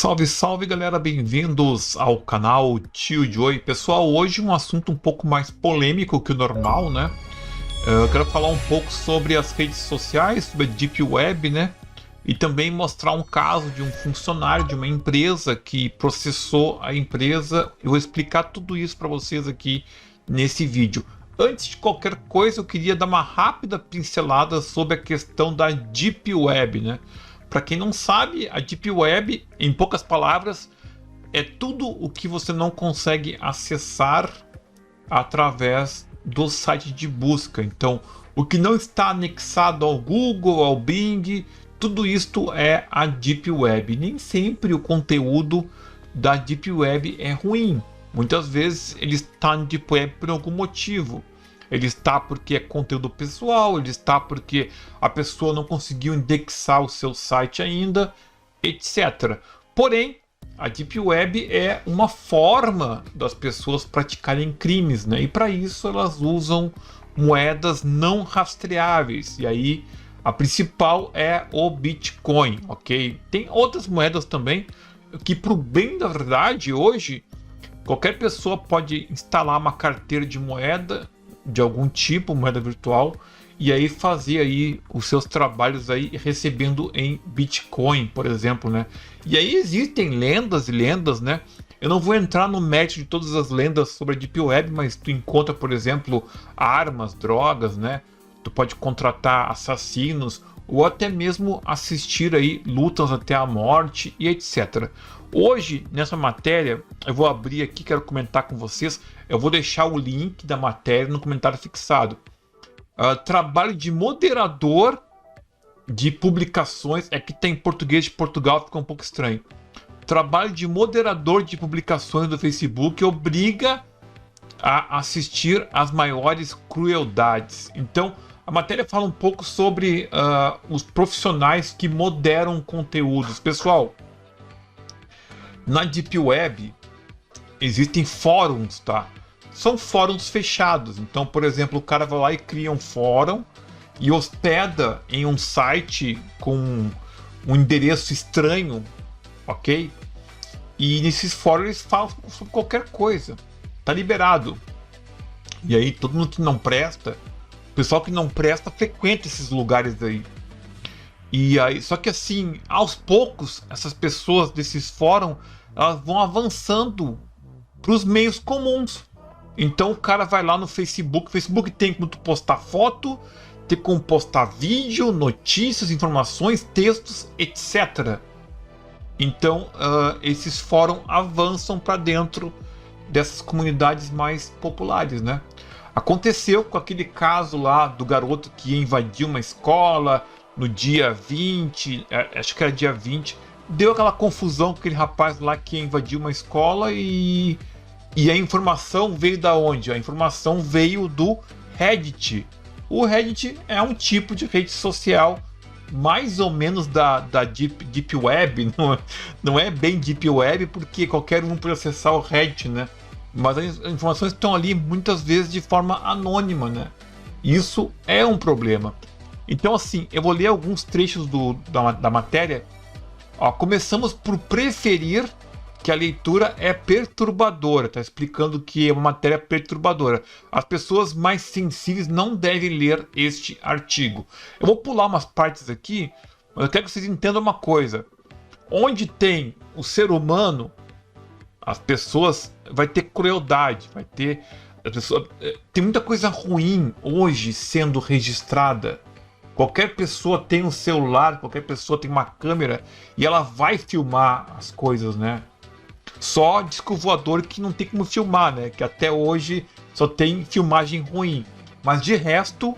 Salve, salve galera, bem-vindos ao canal Tio Joey. Pessoal, hoje um assunto um pouco mais polêmico que o normal, né? Eu quero falar um pouco sobre as redes sociais, sobre a Deep Web, né? E também mostrar um caso de um funcionário de uma empresa que processou a empresa. Eu vou explicar tudo isso para vocês aqui nesse vídeo. Antes de qualquer coisa, eu queria dar uma rápida pincelada sobre a questão da Deep Web, né? Para quem não sabe, a Deep Web, em poucas palavras, é tudo o que você não consegue acessar através do site de busca. Então, o que não está anexado ao Google, ao Bing, tudo isto é a Deep Web. Nem sempre o conteúdo da Deep Web é ruim. Muitas vezes ele está na Deep Web por algum motivo. Ele está porque é conteúdo pessoal, ele está porque a pessoa não conseguiu indexar o seu site ainda, etc. Porém, a Deep Web é uma forma das pessoas praticarem crimes, né? E para isso elas usam moedas não rastreáveis. E aí a principal é o Bitcoin, ok? Tem outras moedas também que, pro bem da verdade, hoje qualquer pessoa pode instalar uma carteira de moeda de algum tipo, moeda virtual, e aí fazer aí os seus trabalhos aí recebendo em Bitcoin, por exemplo, né? E aí existem lendas e lendas, né? Eu não vou entrar no mérito de todas as lendas sobre a Deep Web, mas tu encontra, por exemplo, armas, drogas, né? Tu pode contratar assassinos ou até mesmo assistir aí lutas até a morte e etc. Hoje, nessa matéria, eu vou abrir aqui, quero comentar com vocês. Eu vou deixar o link da matéria no comentário fixado. Trabalho de moderador de publicações, é que tem português de Portugal, fica um pouco estranho. Trabalho de moderador de publicações do Facebook obriga a assistir às maiores crueldades. Então, a matéria fala um pouco sobre os profissionais que moderam conteúdos. Pessoal, na Deep Web existem fóruns, tá? São fóruns fechados. Então, por exemplo, o cara vai lá e cria um fórum e hospeda em um site com um endereço estranho, ok? E nesses fóruns eles falam sobre qualquer coisa. Tá liberado. E aí todo mundo que não presta, o pessoal que não presta frequenta esses lugares aí. E aí, só que assim, aos poucos, essas pessoas desses fóruns, elas vão avançando para os meios comuns. Então o cara vai lá no Facebook. O Facebook tem como tu postar foto, tem como postar vídeo, notícias, informações, textos, etc. Então esses fóruns avançam para dentro dessas comunidades mais populares, né? Aconteceu com aquele caso lá do garoto que invadiu uma escola no dia 20, acho que era dia 20, deu aquela confusão com aquele rapaz lá que invadiu uma escola e a informação veio da onde? A informação veio do Reddit. O Reddit é um tipo de rede social mais ou menos da Deep Web, não é bem Deep Web porque qualquer um pode acessar o Reddit, né? Mas as informações estão ali muitas vezes de forma anônima, né? Isso é um problema. Então assim, eu vou ler alguns trechos da matéria. Começamos por preferir que a leitura é perturbadora. Está explicando que é uma matéria perturbadora. As pessoas mais sensíveis não devem ler este artigo. Eu vou pular umas partes aqui, mas eu quero que vocês entendam uma coisa. Onde tem o ser humano, as pessoas vai ter crueldade, vai ter tem muita coisa ruim hoje sendo registrada. Qualquer pessoa tem um celular, qualquer pessoa tem uma câmera e ela vai filmar as coisas, né? Só disco voador que não tem como filmar, né? Que até hoje só tem filmagem ruim. Mas de resto,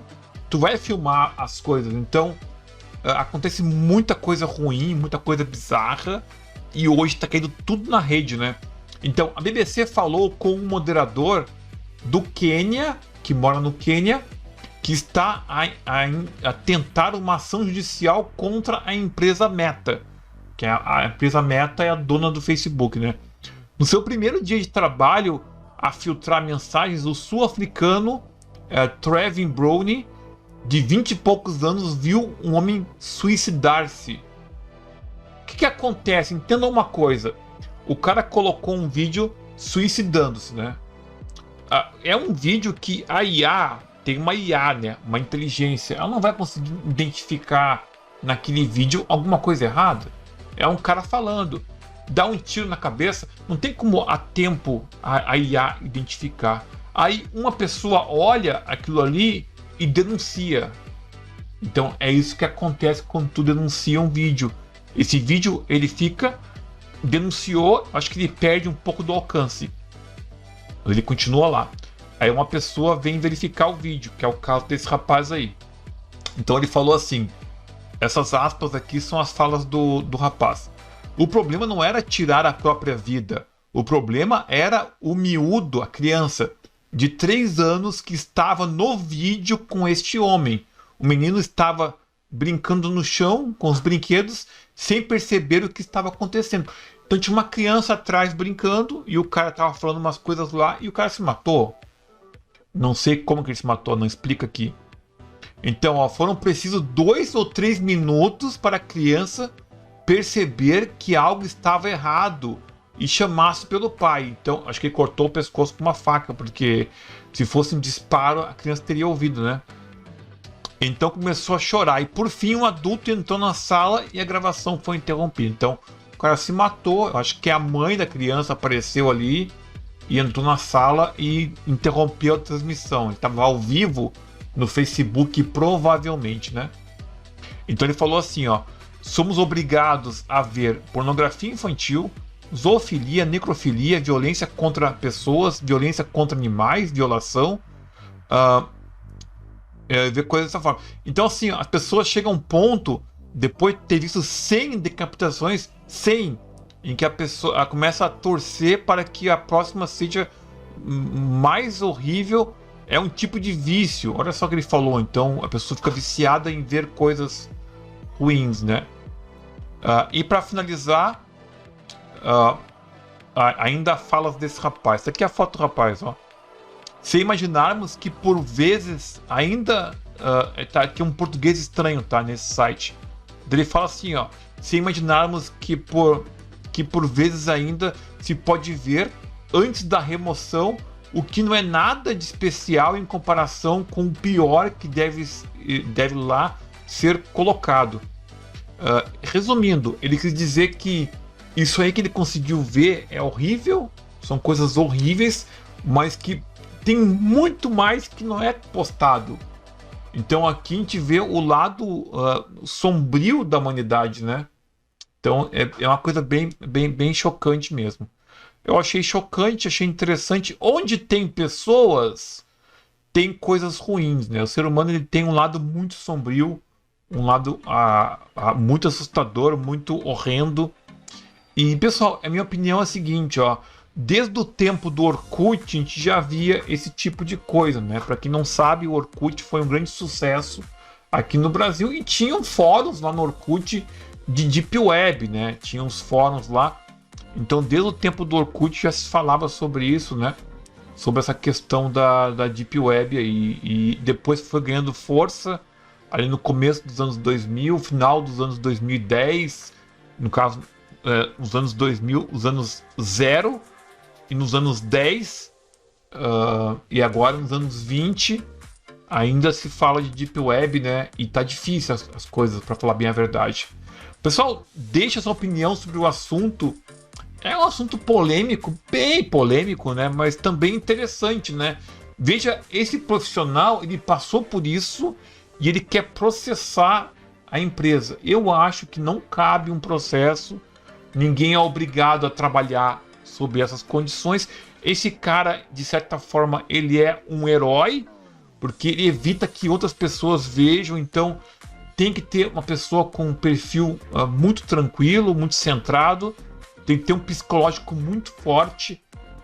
tu vai filmar as coisas. Então, acontece muita coisa ruim, muita coisa bizarra. E hoje tá caindo tudo na rede, né? Então, a BBC falou com um moderador do Quênia, que mora no Quênia, que está a tentar uma ação judicial contra a empresa Meta. Que a empresa Meta é a dona do Facebook, né? No seu primeiro dia de trabalho a filtrar mensagens, o sul-africano Trevin Browne, de 20 e poucos anos, viu um homem suicidar-se. que acontece? Entenda uma coisa. O cara colocou um vídeo suicidando-se, né? É um vídeo que a IA, tem uma IA, né? Uma inteligência. Ela não vai conseguir identificar naquele vídeo alguma coisa errada. É um cara falando. Dá um tiro na cabeça. Não tem como a tempo a IA identificar. Aí uma pessoa olha aquilo ali e denuncia. Então é isso que acontece quando tu denuncia um vídeo. Esse vídeo ele fica... denunciou, acho que ele perde um pouco do alcance. Ele continua lá. Aí uma pessoa vem verificar o vídeo, que é o caso desse rapaz aí. Então ele falou assim, essas aspas aqui são as falas do rapaz. O problema não era tirar a própria vida. O problema era o miúdo, a criança, de 3 anos que estava no vídeo com este homem. O menino estava brincando no chão com os brinquedos sem perceber o que estava acontecendo. Então tinha uma criança atrás brincando e o cara estava falando umas coisas lá e o cara se matou. Não sei como que ele se matou, não explica aqui. Então, ó, foram precisos 2 ou 3 minutos para a criança perceber que algo estava errado e chamasse pelo pai. Então, acho que ele cortou o pescoço com uma faca, porque se fosse um disparo, a criança teria ouvido, né? Então começou a chorar e por fim um adulto entrou na sala e a gravação foi interrompida. Então o cara se matou, eu acho que a mãe da criança apareceu ali e entrou na sala e interrompeu a transmissão. Ele estava ao vivo no Facebook, provavelmente, né? Então ele falou assim, ó: somos obrigados a ver pornografia infantil, zoofilia, necrofilia, violência contra pessoas, violência contra animais, violação, ver coisas dessa forma. Então assim, as pessoas chegam a um ponto, depois de ter visto 100 decapitações, 100, em que a pessoa começa a torcer para que a próxima seja mais horrível. É um tipo de vício, olha só o que ele falou. Então a pessoa fica viciada em ver coisas ruins, né? E para finalizar, ainda falas desse rapaz. Essa aqui é a foto do rapaz, ó. Se imaginarmos que por vezes ainda... tá aqui um português estranho, tá? Nesse site. Ele fala assim, ó: se imaginarmos que por vezes ainda se pode ver, antes da remoção, o que não é nada de especial em comparação com o pior que deve lá ser colocado. Resumindo, ele quis dizer que isso aí que ele conseguiu ver é horrível, são coisas horríveis, mas que tem muito mais que não é postado. Então aqui a gente vê o lado sombrio da humanidade, né? Então é uma coisa bem chocante mesmo. Eu achei chocante, achei interessante. Onde tem pessoas, tem coisas ruins, né? O ser humano ele tem um lado muito sombrio, um lado muito assustador, muito horrendo. E pessoal, a minha opinião é a seguinte, ó: desde o tempo do Orkut a gente já via esse tipo de coisa, né? Para quem não sabe, o Orkut foi um grande sucesso aqui no Brasil e tinham fóruns lá no Orkut de Deep Web, né? Tinha uns fóruns lá. Então desde o tempo do Orkut já se falava sobre isso, né? Sobre essa questão da Deep Web aí. E depois foi ganhando força ali no começo dos anos 2000, final dos anos 2010, no caso, os anos 2000, os anos 0 e nos anos 10, e agora nos anos 20 ainda se fala de Deep Web, né? E tá difícil as coisas, para falar bem a verdade. Pessoal, deixa sua opinião sobre o assunto. É um assunto polêmico, bem polêmico, né? Mas também interessante, né? Veja, esse profissional, ele passou por isso e ele quer processar a empresa. Eu acho que não cabe um processo, ninguém é obrigado a trabalhar sob essas condições. Esse cara, de certa forma, ele é um herói, porque ele evita que outras pessoas vejam. Então tem que ter uma pessoa com um perfil muito tranquilo, muito centrado, tem que ter um psicológico muito forte.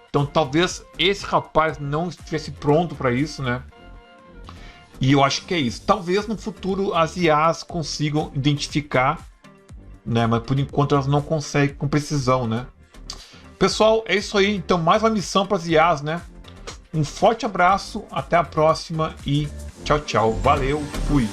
Então talvez esse rapaz não estivesse pronto para isso, né? E eu acho que é isso. Talvez no futuro as IAs consigam identificar, né? Mas por enquanto elas não conseguem com precisão, né? Pessoal, é isso aí. Então mais uma missão para as IAs, né? Um forte abraço, até a próxima e tchau, tchau. Valeu, fui!